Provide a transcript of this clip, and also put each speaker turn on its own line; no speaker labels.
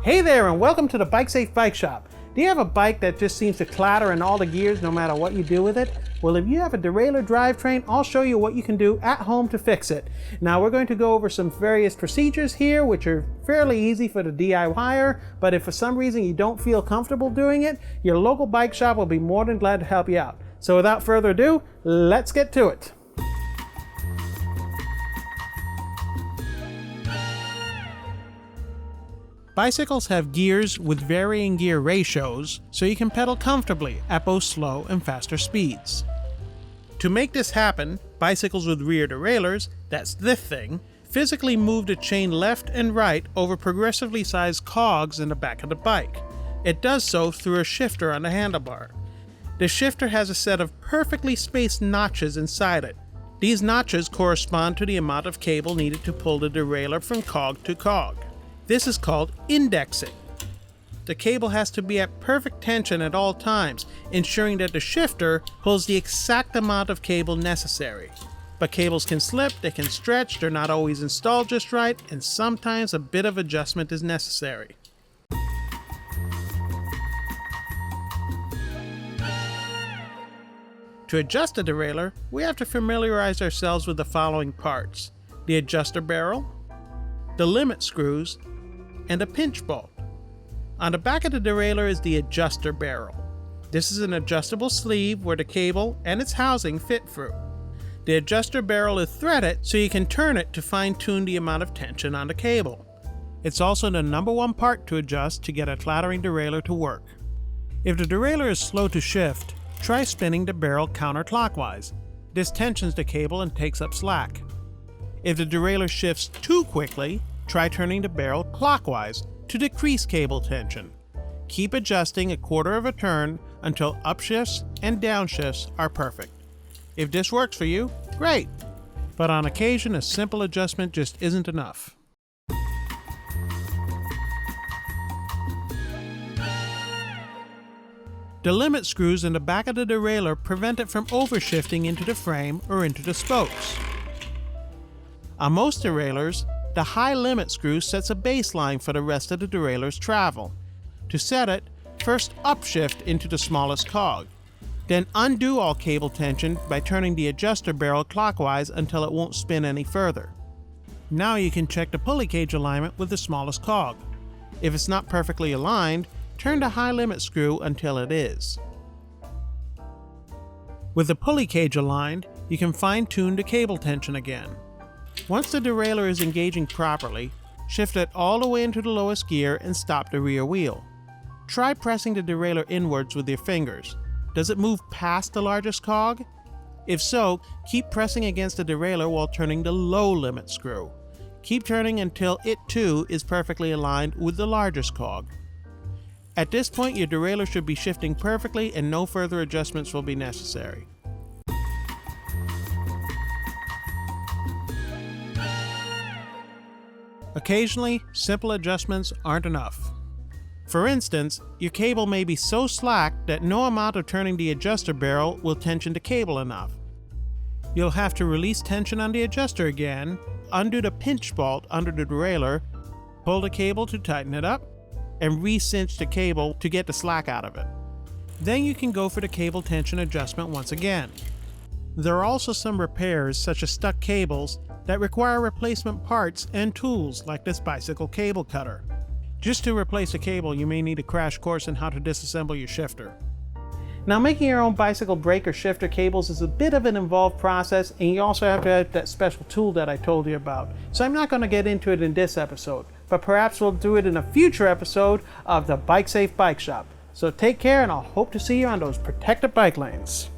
Hey there, and welcome to the BikeSafe Bike Shop. Do you have a bike that just seems to clatter in all the gears no matter what you do with it? Well, if you have a Derailer drivetrain, I'll show you what you can do at home to fix it. Now, we're going to go over some various procedures here, which are fairly easy for the DIYer, but if for some reason you don't feel comfortable doing it, your local bike shop will be more than glad to help you out. So without further ado, let's get to it. Bicycles have gears with varying gear ratios, so you can pedal comfortably at both slow and faster speeds. To make this happen, bicycles with rear derailleurs, that's this thing, physically move the chain left and right over progressively sized cogs in the back of the bike. It does so through a shifter on the handlebar. The shifter has a set of perfectly spaced notches inside it. These notches correspond to the amount of cable needed to pull the derailleur from cog to cog. This is called indexing. The cable has to be at perfect tension at all times, ensuring that the shifter pulls the exact amount of cable necessary. But cables can slip, they can stretch, they're not always installed just right, and sometimes a bit of adjustment is necessary. To adjust the derailleur, we have to familiarize ourselves with the following parts: the adjuster barrel, the limit screws, and a pinch bolt. On the back of the derailleur is the adjuster barrel. This is an adjustable sleeve where the cable and its housing fit through. The adjuster barrel is threaded so you can turn it to fine-tune the amount of tension on the cable. It's also the number one part to adjust to get a clattering derailleur to work. If the derailleur is slow to shift, try spinning the barrel counterclockwise. This tensions the cable and takes up slack. If the derailleur shifts too quickly, try turning the barrel clockwise to decrease cable tension. Keep adjusting a quarter of a turn until upshifts and downshifts are perfect. If this works for you, great! But on occasion, a simple adjustment just isn't enough. The limit screws in the back of the derailleur prevent it from overshifting into the frame or into the spokes. On most derailleurs, the high limit screw sets a baseline for the rest of the derailleur's travel. To set it, first upshift into the smallest cog. Then undo all cable tension by turning the adjuster barrel clockwise until it won't spin any further. Now you can check the pulley cage alignment with the smallest cog. If it's not perfectly aligned, turn the high limit screw until it is. With the pulley cage aligned, you can fine-tune the cable tension again. Once the derailleur is engaging properly, shift it all the way into the lowest gear and stop the rear wheel. Try pressing the derailleur inwards with your fingers. Does it move past the largest cog? If so, keep pressing against the derailleur while turning the low limit screw. Keep turning until it too is perfectly aligned with the largest cog. At this point, your derailleur should be shifting perfectly and no further adjustments will be necessary. Occasionally, simple adjustments aren't enough. For instance, your cable may be so slack that no amount of turning the adjuster barrel will tension the cable enough. You'll have to release tension on the adjuster again, undo the pinch bolt under the derailleur, pull the cable to tighten it up, and re-cinch the cable to get the slack out of it. Then you can go for the cable tension adjustment once again. There are also some repairs, such as stuck cables, that require replacement parts and tools like this bicycle cable cutter. Just to replace a cable, you may need a crash course in how to disassemble your shifter. Now, making your own bicycle brake or shifter cables is a bit of an involved process, and you also have to have that special tool that I told you about. So I'm not going to get into it in this episode, but perhaps we'll do it in a future episode of the BikeSafe Bike Shop. So take care, and I'll hope to see you on those protected bike lanes.